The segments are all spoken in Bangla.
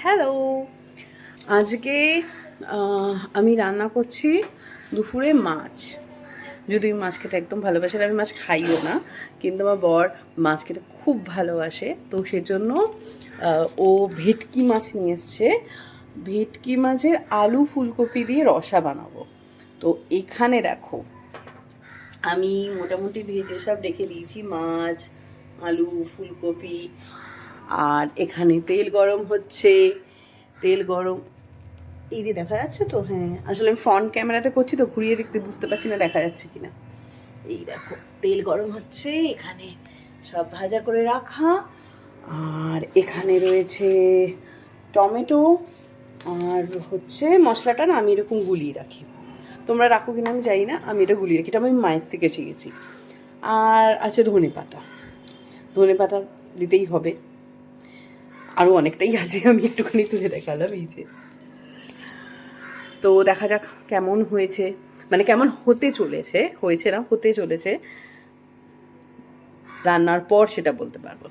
হ্যালো, আজকে আমি রান্না করছি দুপুরে মাছ। যদি আমি মাছ খেতে একদম ভালোবাসি, আর আমি মাছ খাইও না, কিন্তু আমার বর মাছ খেতে খুব ভালোবাসে। তো সেজন্য ও ভেটকি মাছ নিয়ে এসছে। ভেটকি মাছের আলু ফুলকপি দিয়ে রসা বানাবো। তো এখানে দেখো, আমি মোটামুটি ভেজে সব রেখে দিয়েছি, মাছ, আলু, ফুলকপি। আর এখানে তেল গরম হচ্ছে। তেল গরম, এই যে দেখা যাচ্ছে তো? হ্যাঁ, আসলে আমি ফ্রন্ট ক্যামেরাতে করছি তো, ঘুরিয়ে দেখতে বুঝতে পারছি না দেখা যাচ্ছে কিনা। এই দেখো, তেল গরম হচ্ছে, এখানে সব ভাজা করে রাখা। আর এখানে রয়েছে টমেটো। আর হচ্ছে মশলাটা না আমি এরকম গুলিয়ে রাখি, তোমরা রাখো কিনা আমি জানি না, আমি এটা গুলিয়ে রাখি, এটা আমি মায়ের থেকে শিখেছি। আর আছে ধনে পাতা, ধনে পাতা দিতেই হবে। আরও অনেকটাই আছে, আমি একটুখানি তুলে দেখালাম। এই যে, তো দেখা যাক কেমন হয়েছে, মানে কেমন হতে চলেছে, হয়েছে না হতে চলেছে, রান্নার পর সেটা বলতে পারবো।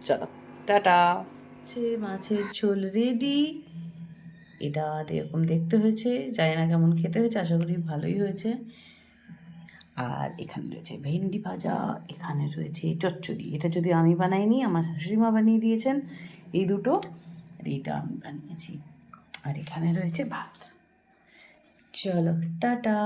চলো, টাটা। মাছের ঝোল রেডি। এটা এরকম দেখতে হয়েছে, জানি না কেমন খেতে হয়েছে, আশা করি ভালোই হয়েছে। আর এখানে রয়েছে ভেন্ডি ভাজা, এখানে রয়েছে চচ্চড়ি। এটা যদি আমি বানাইনি, আমার শাশুড়ি মা বানিয়ে দিয়েছেন এই দুটো, আর এইটা আমি বানিয়েছি। আর এখানে রয়েছে ভাত। চলো, টাটা।